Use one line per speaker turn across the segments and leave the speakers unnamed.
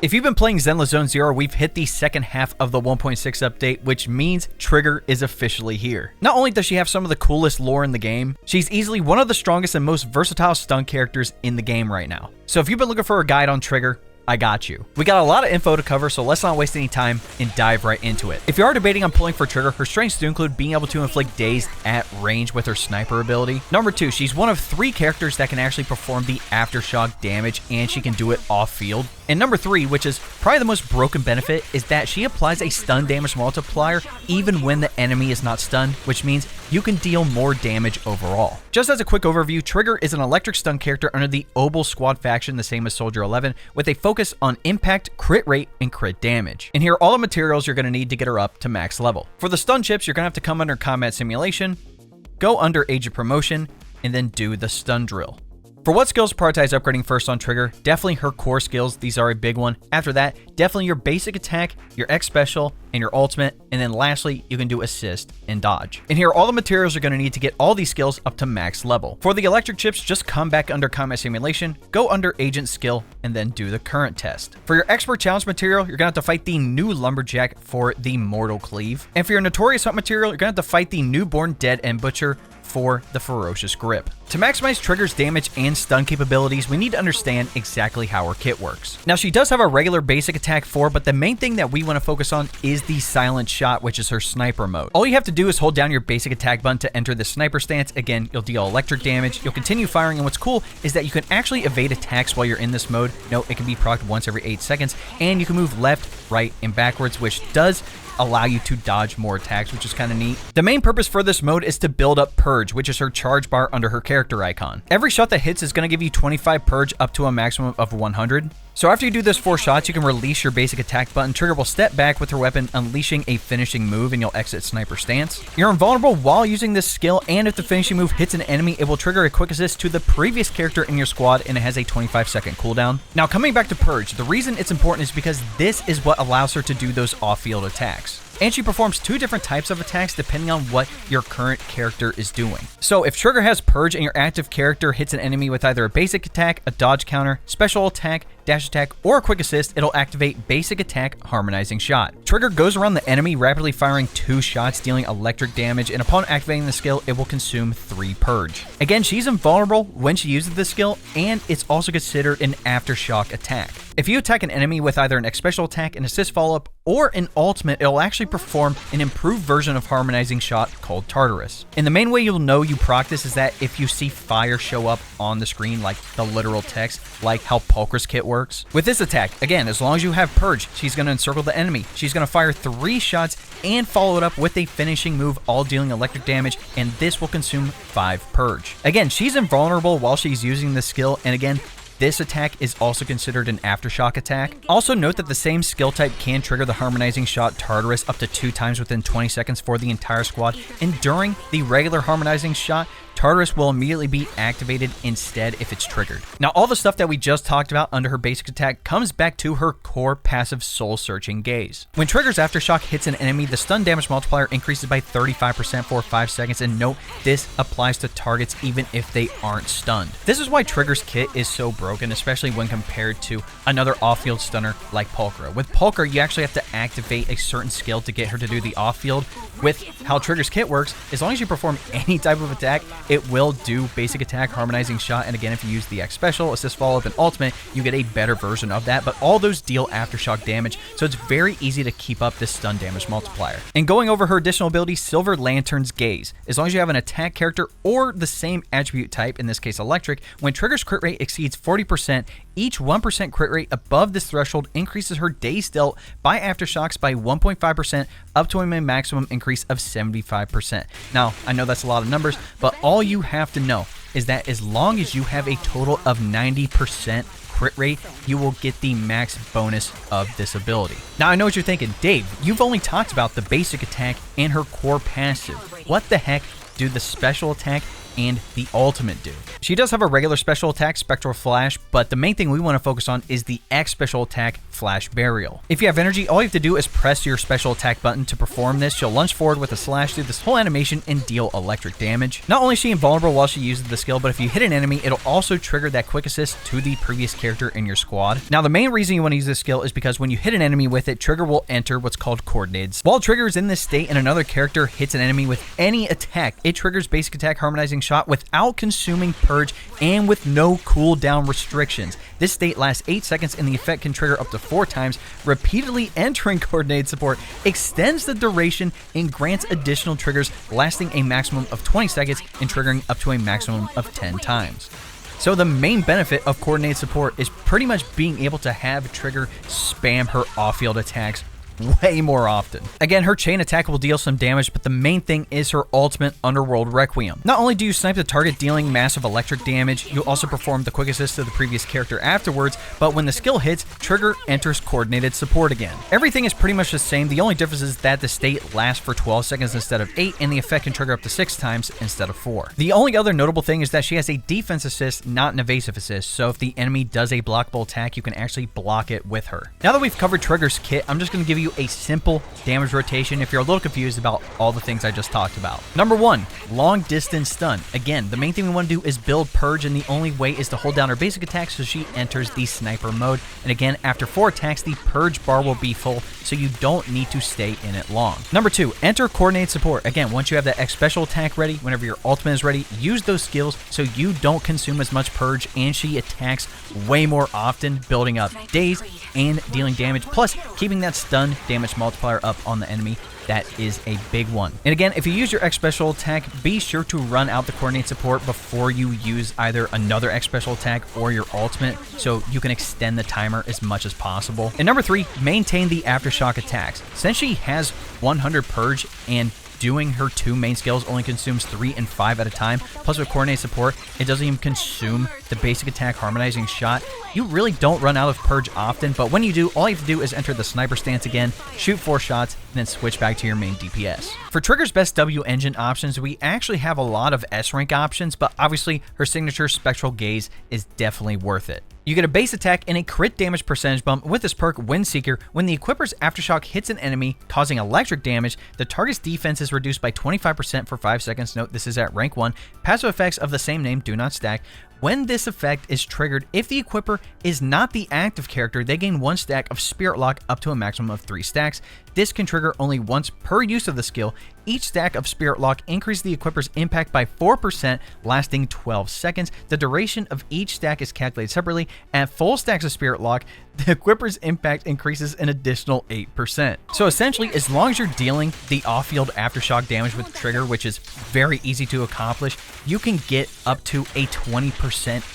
If you've been playing Zenless Zone Zero, we've hit the second half of the 1.6 update, which means Trigger is officially here. Not only does she have some of the coolest lore in the game, she's easily one of the strongest and most versatile stun characters in the game right now. So if you've been looking for a guide on Trigger, I got you. We got a lot of info to cover, so let's not waste any time and dive right into it. If you are debating on pulling for Trigger, her strengths do include being able to inflict Daze at range with her sniper ability. Number 2, she's one of 3 characters that can actually perform the Aftershock damage, and she can do it off-field. And number 3, which is probably the most broken benefit, is that she applies a stun damage multiplier even when the enemy is not stunned, which means you can deal more damage overall. Just as a quick overview, Trigger is an electric stun character under the Obel Squad faction, the same as Soldier 11, with a focus on impact, crit rate, and crit damage. And here are all the materials you're going to need to get her up to max level. For the stun chips, you're going to have to come under Combat Simulation, go under Agent Promotion, and then do the stun drill. For what skills prioritize upgrading first on Trigger, definitely her core skills, these are a big one. After that, definitely your basic attack, your X special, and your ultimate, and then lastly, you can do assist and dodge. And here are all the materials you're going to need to get all these skills up to max level. For the electric chips, just come back under Combat Simulation, go under Agent Skill, and then do the current test. For your Expert Challenge material, you're going to have to fight the new Lumberjack for the Mortal Cleave. And for your Notorious Hunt material, you're going to have to fight the Newborn Dead and Butcher for the Ferocious Grip. To maximize Trigger's damage and stun capabilities, we need to understand exactly how her kit works. Now, she does have a regular basic attack 4, but the main thing that we want to focus on is the Silent Shot, which is her sniper mode. All you have to do is hold down your basic attack button to enter the sniper stance. Again, you'll deal electric damage, you'll continue firing, and what's cool is that you can actually evade attacks while you're in this mode. Note, it can be procced once every 8 seconds, and you can move left, right, and backwards, which does allow you to dodge more attacks, which is kind of neat. The main purpose for this mode is to build up Purge, which is her charge bar under her character icon. Every shot that hits is going to give you 25 Purge up to a maximum of 100. So after you do this 4 shots, you can release your basic attack button. Trigger will step back with her weapon, unleashing a finishing move, and you'll exit sniper stance. You're invulnerable while using this skill, and if the finishing move hits an enemy, it will trigger a quick assist to the previous character in your squad, and it has a 25-second cooldown. Now, coming back to Purge, the reason it's important is because this is what allows her to do those off-field attacks. And she performs 2 different types of attacks depending on what your current character is doing. So if Trigger has Purge and your active character hits an enemy with either a basic attack, a dodge counter, special attack, dash attack, or a quick assist, it'll activate basic attack harmonizing shot. Trigger goes around the enemy, rapidly firing 2 shots, dealing electric damage, and upon activating the skill, it will consume 3 Purge. Again, she's invulnerable when she uses this skill, and it's also considered an Aftershock attack. If you attack an enemy with either an X special attack, an assist follow-up, or an ultimate, it'll actually perform an improved version of harmonizing shot called Tartarus. And the main way you'll know you proc this is that if you see fire show up on the screen, like the literal text, like how Pulchre's kit works. With this attack, again, as long as you have Purge, she's going to encircle the enemy. She's going to fire 3 shots and follow it up with a finishing move, all dealing electric damage, and this will consume 5 Purge. Again, she's invulnerable while she's using this skill, and again, this attack is also considered an Aftershock attack. Also note that the same skill type can trigger the harmonizing shot Tartarus up to 2 times within 20 seconds for the entire squad, and during the regular harmonizing shot, Tartarus will immediately be activated instead if it's triggered. Now, all the stuff that we just talked about under her basic attack comes back to her core passive soul-searching gaze. When Trigger's Aftershock hits an enemy, the stun damage multiplier increases by 35% for 5 seconds, and note, this applies to targets even if they aren't stunned. This is why Trigger's kit is so broken, especially when compared to another off-field stunner like Pulchre. With Pulchre, you actually have to activate a certain skill to get her to do the off-field. With how Trigger's kit works, as long as you perform any type of attack, it will do basic attack, harmonizing shot, and again, if you use the X special, assist follow-up, and ultimate, you get a better version of that, but all those deal Aftershock damage, so it's very easy to keep up this stun damage multiplier. And going over her additional ability, Silver Lantern's Gaze. As long as you have an attack character or the same attribute type, in this case electric, when Trigger's crit rate exceeds 40%, each 1% crit rate above this threshold increases her Daze dealt by Aftershocks by 1.5% up to a maximum increase of 75%. Now, I know that's a lot of numbers, but all you have to know is that as long as you have a total of 90% crit rate, you will get the max bonus of this ability. Now, I know what you're thinking, Dave, you've only talked about the basic attack and her core passive. What the heck do the special attack and the ultimate do. She does have a regular special attack, Spectral Flash, but the main thing we want to focus on is the X special attack, Flash Burial. If you have energy, all you have to do is press your special attack button to perform this. She'll lunge forward with a slash through this whole animation and deal electric damage. Not only is she invulnerable while she uses the skill, but if you hit an enemy, it'll also trigger that quick assist to the previous character in your squad. Now, the main reason you want to use this skill is because when you hit an enemy with it, Trigger will enter what's called coordinated. While Trigger is in this state and another character hits an enemy with any attack, it triggers basic attack harmonizing shot without consuming Purge and with no cooldown restrictions. This state lasts 8 seconds and the effect can trigger up to 4 times. Repeatedly entering coordinated support extends the duration and grants additional triggers lasting a maximum of 20 seconds and triggering up to a maximum of 10 times. So the main benefit of coordinated support is pretty much being able to have Trigger spam her off-field attacks way more often. Again, her chain attack will deal some damage, but the main thing is her ultimate Underworld Requiem. Not only do you snipe the target dealing massive electric damage, you also perform the quick assist to the previous character afterwards, but when the skill hits, Trigger enters coordinated support again. Everything is pretty much the same, the only difference is that the state lasts for 12 seconds instead of 8, and the effect can trigger up to 6 times instead of 4. The only other notable thing is that she has a defense assist, not an evasive assist, so if the enemy does a blockable attack, you can actually block it with her. Now that we've covered Trigger's kit, I'm just going to give you a simple damage rotation if you're a little confused about all the things I just talked about. Number 1, long distance stun. Again, the main thing we want to do is build Purge, and the only way is to hold down her basic attack so she enters the sniper mode. And again, after 4 attacks, the Purge bar will be full, so you don't need to stay in it long. Number 2, enter coordinated support. Again, once you have that X special attack ready, whenever your ultimate is ready, use those skills so you don't consume as much Purge and she attacks way more often, building up Daze and dealing damage, plus keeping that stun damage multiplier up on the enemy. That is a big one. And again, if you use your X special attack, be sure to run out the coordinate support before you use either another X special attack or your ultimate, so you can extend the timer as much as possible. And number 3, maintain the Aftershock attacks. Since she has 100 Purge and doing her 2 main skills only consumes 3 and 5 at a time, plus with coordinate support, it doesn't even consume the basic attack harmonizing shot. You really don't run out of Purge often, but when you do, all you have to do is enter the sniper stance again, shoot 4 shots, and then switch back to your main DPS. For Trigger's best W engine options, we actually have a lot of S rank options, but obviously her signature Spectral Gaze is definitely worth it. You get a base attack and a crit damage percentage bump with this perk, Windseeker. When the equipper's Aftershock hits an enemy, causing electric damage, the target's defense is reduced by 25% for 5 seconds. Note this is at rank 1. Passive effects of the same name do not stack. When this effect is triggered, if the equipper is not the active character, they gain 1 stack of Spirit Lock up to a maximum of 3 stacks. This can trigger only once per use of the skill. Each stack of Spirit Lock increases the equipper's impact by 4%, lasting 12 seconds. The duration of each stack is calculated separately. At full stacks of Spirit Lock, the equipper's impact increases an additional 8%. So essentially, as long as you're dealing the off-field Aftershock damage with Trigger, which is very easy to accomplish, you can get up to a 20%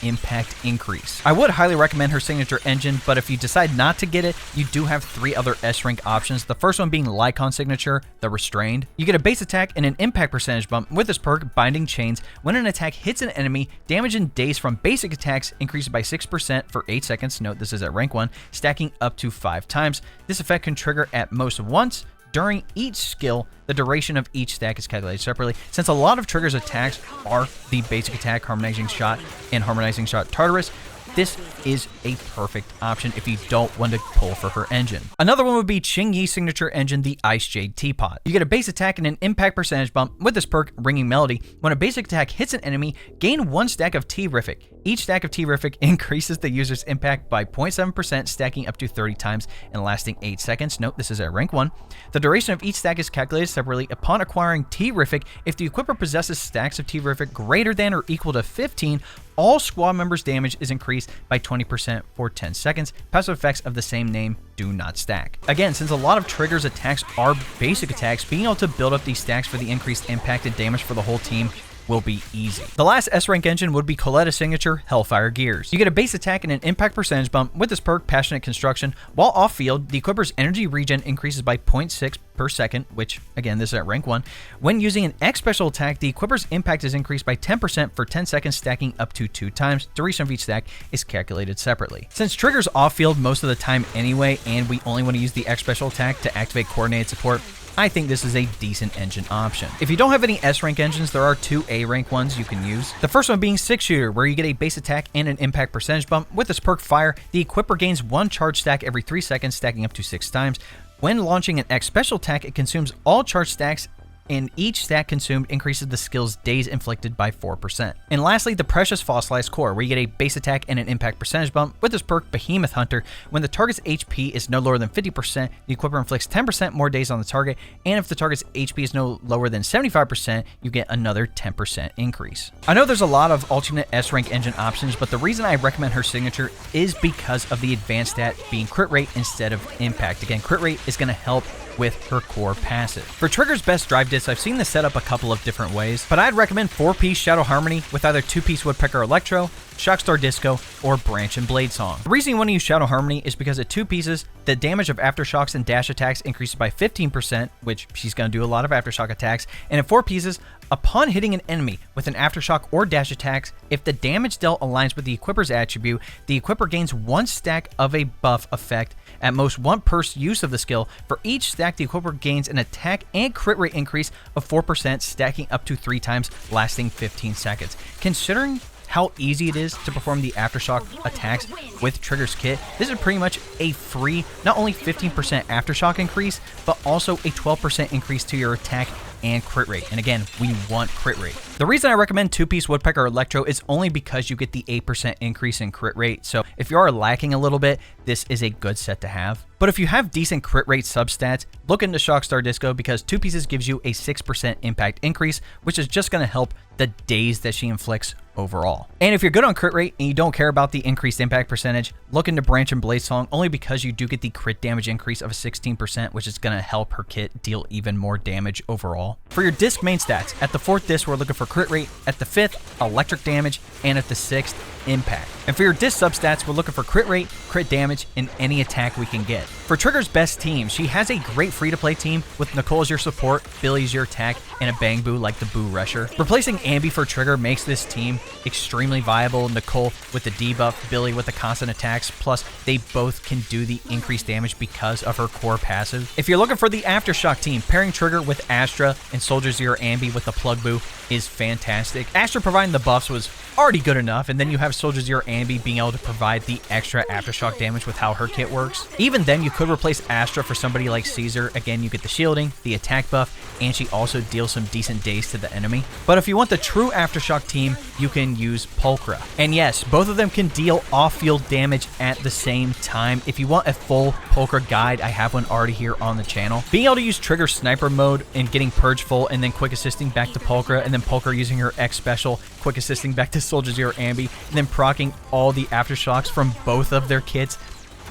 impact increase. I would highly recommend her signature engine, but if you decide not to get it, you do have 3 other S-rank options. The first one being Lycon signature, the Restrained. You get a base attack and an impact percentage bump with this perk, Binding Chains. When an attack hits an enemy, damage and daze from basic attacks increases by 6% for 8 seconds. Note this is at rank 1, stacking up to 5 times. This effect can trigger at most once during each skill. The duration of each stack is calculated separately. Since a lot of Trigger's attacks are the basic attack, harmonizing shot, and harmonizing shot Tartarus, this is a perfect option if you don't want to pull for her engine. Another one would be Ching Yi's signature engine, the Ice Jade Teapot. You get a base attack and an impact percentage bump with this perk, Ringing Melody. When a basic attack hits an enemy, gain 1 stack of Terrific. Each stack of Terrific increases the user's impact by 0.7%, stacking up to 30 times and lasting 8 seconds. Note this is at rank 1. The duration of each stack is calculated separately. Upon acquiring Terrific, if the equipper possesses stacks of Terrific greater than or equal to 15, all squad members' damage is increased by 20% for 10 seconds. Passive effects of the same name do not stack. Again, since a lot of Trigger's attacks are basic attacks, being able to build up these stacks for the increased impact and damage for the whole team will be easy. The last S-rank engine would be Coletta's signature, Hellfire Gears. You get a base attack and an impact percentage bump with this perk, Passionate Construction. While off-field, the equipper's energy regen increases by 0.6 per second, which, again, this is at rank 1. When using an X special attack, the equipper's impact is increased by 10% for 10 seconds, stacking up to 2 times. Duration of each stack is calculated separately. Since Trigger's off-field most of the time anyway, and we only want to use the X special attack to activate coordinated support, I think this is a decent engine option. If you don't have any S rank engines, there are 2 A rank ones you can use. The first one being 6 Shooter, where you get a base attack and an impact percentage bump. With this perk Fire, the equipper gains 1 charge stack every 3 seconds, stacking up to 6 times. When launching an X special attack, it consumes all charge stacks, and each stack consumed increases the skill's Daze inflicted by 4%. And lastly, the Precious Fossilized Core, where you get a base attack and an impact percentage bump. With this perk, Behemoth Hunter, when the target's HP is no lower than 50%, the equipper inflicts 10% more Daze on the target, and if the target's HP is no lower than 75%, you get another 10% increase. I know there's a lot of alternate S rank engine options, but the reason I recommend her signature is because of the advanced stat being crit rate instead of impact. Again, crit rate is going to help with her core passive. For Trigger's best drive disc, I've seen this set up a couple of different ways, but I'd recommend 4-piece Shadow Harmony with either 2-piece Woodpecker Electro, Shockstar Disco, or Branch and Blade Song. The reason you want to use Shadow Harmony is because at 2 pieces, the damage of Aftershocks and dash attacks increases by 15%, which she's going to do a lot of Aftershock attacks, and at 4 pieces, upon hitting an enemy with an Aftershock or dash attacks, if the damage dealt aligns with the equipper's attribute, the equipper gains 1 stack of a buff effect, at most 1 per use of the skill. For each stack, the equipper gains an attack and crit rate increase of 4%, stacking up to 3 times, lasting 15 seconds. Considering how easy it is to perform the Aftershock attacks with Trigger's kit, this is pretty much a free, not only 15% Aftershock increase, but also a 12% increase to your attack and crit rate. And again, we want crit rate. The reason I recommend 2-piece Woodpecker Electro is only because you get the 8% increase in crit rate. So if you are lacking a little bit, this is a good set to have. But if you have decent crit rate substats, look into Shockstar Disco because 2 pieces gives you a 6% impact increase, which is just going to help the Daze that she inflicts overall. And if you're good on crit rate and you don't care about the increased impact percentage, look into Branch and Blade Song only because you do get the crit damage increase of 16%, which is going to help her kit deal even more damage overall. For your disc main stats, at the 4th disc, we're looking for crit rate, at the 5th, electric damage, and at the 6th, impact. And for your disc substats, we're looking for crit rate, crit damage, and any attack we can get. For Trigger's best team, she has a great free-to-play team with Nicole as your support, Billy as your attack, and a Bang Boo like the Boo Rusher. Replacing Ambi for Trigger makes this team extremely viable. Nicole with the debuff, Billy with the constant attacks, plus they both can do the increased damage because of her core passive. If you're looking for the Aftershock team, pairing Trigger with Astra and Soldier Zero Ambi with the Plug Boo is fantastic. Astra providing the buffs was already good enough, and then you have Soldier Zero Ambi being able to provide the extra Aftershock damage with how her kit works. Even then, you could replace Astra for somebody like Caesar. Again, you get the shielding, the attack buff, and she also deals some decent daze to the enemy. But if you want the true Aftershock team, you can use Pulchra. And yes, both of them can deal off-field damage at the same time. If you want a full Pulchra guide, I have one already here on the channel. Being able to use Trigger Sniper mode and getting Purge full, and then quick assisting back to Pulchra, and then Pulchra using her X special, quick assisting back to Soldier Zero Ambi, and then proccing all the Aftershocks from both of their kits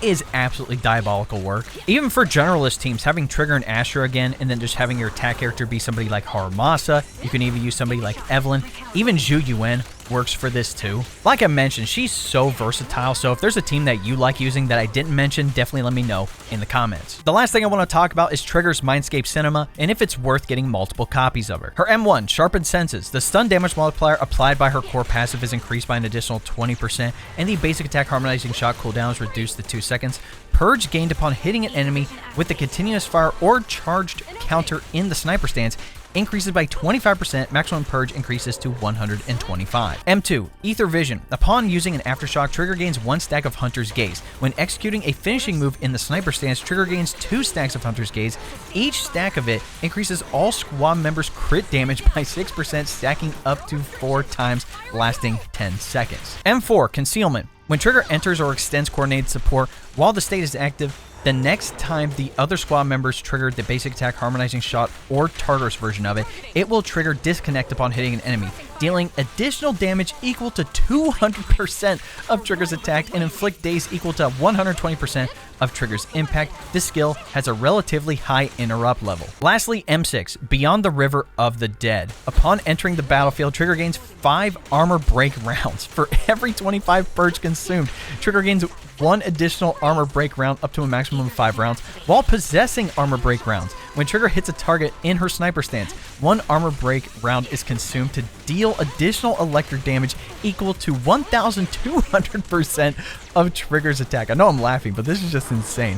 is absolutely diabolical work. Even for generalist teams, having Trigger and Astra again, and then just having your attack character be somebody like Haramasa, you can even use somebody like Evelyn, even Zhu Yuan works for this too. Like I mentioned, she's so versatile, so if there's a team that you like using that I didn't mention, definitely let me know in the comments. The last thing I want to talk about is Trigger's Mindscape Cinema, and if it's worth getting multiple copies of her. Her M1, Sharpened Senses. The stun damage multiplier applied by her core passive is increased by an additional 20%, and the basic attack harmonizing shot cooldown is reduced to 2 seconds. Purge gained upon hitting an enemy with the continuous fire or charged counter in the sniper stance increases by 25%, maximum Purge increases to 125. M2, Ether Vision. Upon using an Aftershock, Trigger gains 1 stack of Hunter's Gaze. When executing a finishing move in the sniper stance, Trigger gains 2 stacks of Hunter's Gaze. Each stack of it increases all squad members' crit damage by 6%, stacking up to 4 times, lasting 10 seconds. M4, Concealment. When Trigger enters or extends coordinated support while the state is active, the next time the other squad members trigger the basic attack harmonizing shot or Tartarus version of it, it will trigger disconnect upon hitting an enemy, dealing additional damage equal to 200% of Trigger's attack and inflict daze equal to 120% of Trigger's impact. This skill has a relatively high interrupt level. Lastly, M6, Beyond the River of the Dead. Upon entering the battlefield, Trigger gains 5 armor break rounds. For every 25 Purge consumed, Trigger gains 1 additional armor break round up to a maximum of 5 rounds while possessing armor break rounds. When Trigger hits a target in her sniper stance, 1 armor break round is consumed to deal additional electric damage equal to 1,200% of Trigger's attack. I know I'm laughing, but this is just insane.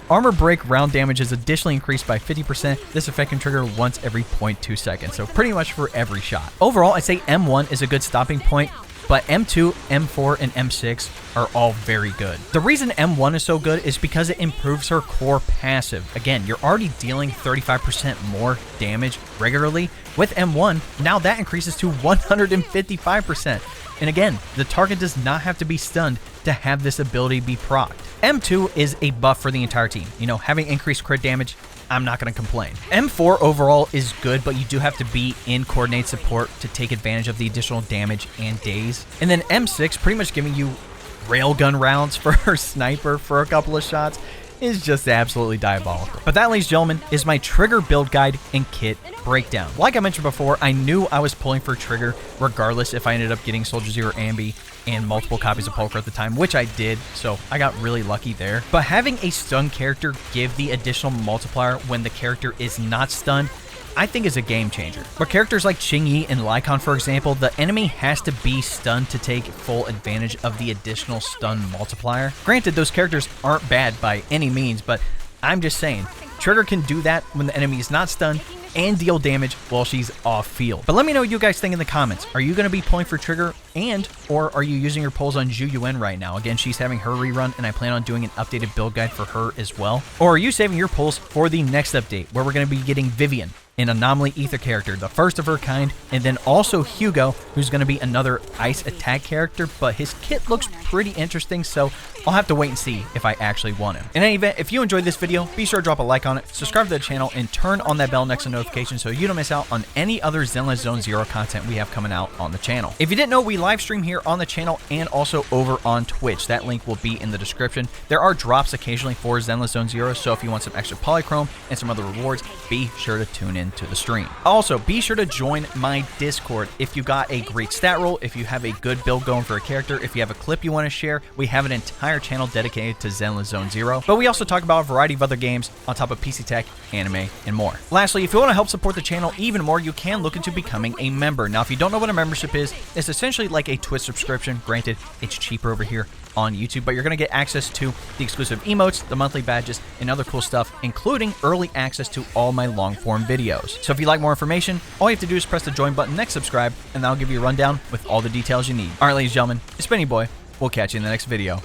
Armor break round damage is additionally increased by 50%. This effect can trigger once every 0.2 seconds, so pretty much for every shot. Overall, I'd say M1 is a good stopping point, but M2, M4, and M6 are all very good. The reason M1 is so good is because it improves her core passive. Again, you're already dealing 35% more damage regularly. With M1, now that increases to 155%. And again, the target does not have to be stunned to have this ability be procced. M2 is a buff for the entire team. You know, having increased crit damage, I'm not going to complain. M4 overall is good, but you do have to be in coordinate support to take advantage of the additional damage and daze. And then M6 pretty much giving you railgun rounds for her sniper for a couple of shots is just absolutely diabolical. But that, ladies and gentlemen, is my trigger build guide and kit breakdown. Like I mentioned before, I knew I was pulling for trigger regardless if I ended up getting Soldier Zero Ambi and multiple copies of Poker at the time, which I did, so I got really lucky there. But having a stun character give the additional multiplier when the character is not stunned, I think is a game changer. For characters like Ching-Yi and Lycon, for example, the enemy has to be stunned to take full advantage of the additional stun multiplier. Granted, those characters aren't bad by any means, but I'm just saying, Trigger can do that when the enemy is not stunned and deal damage while she's off field. But let me know what you guys think in the comments. Are you going to be pulling for Trigger, or are you using your pulls on Zhu Yuan right now? Again, she's having her rerun, and I plan on doing an updated build guide for her as well. Or are you saving your pulls for the next update, where we're going to be getting Vivian, an Anomaly Ether character, the first of her kind, and then also Hugo, who's going to be another ice attack character, but his kit looks pretty interesting, so I'll have to wait and see if I actually want him. In any event, if you enjoyed this video, be sure to drop a like on it, subscribe to the channel, and turn on that bell next to notification so you don't miss out on any other Zenless Zone Zero content we have coming out on the channel. If you didn't know, we live stream here on the channel and also over on Twitch. That link will be in the description. There are drops occasionally for Zenless Zone Zero, so if you want some extra polychrome and some other rewards, be sure to tune in to the stream. Also, be sure to join my Discord. If you got a great stat roll, if you have a good build going for a character, if you have a clip you want to share, we have an entire channel dedicated to Zenless Zone Zero. But we also talk about a variety of other games on top of PC tech, anime, and more. Lastly, if you want to help support the channel even more, you can look into becoming a member. Now, if you don't know what a membership is, it's essentially like a Twitch subscription. Granted, it's cheaper over here on YouTube, but you're going to get access to the exclusive emotes, the monthly badges, and other cool stuff, including early access to all my long form videos. So if you'd like more information, all you have to do is press the join button next subscribe, and that'll give you a rundown with all the details you need. Alright, ladies and gentlemen, it's been your boy. We'll catch you in the next video.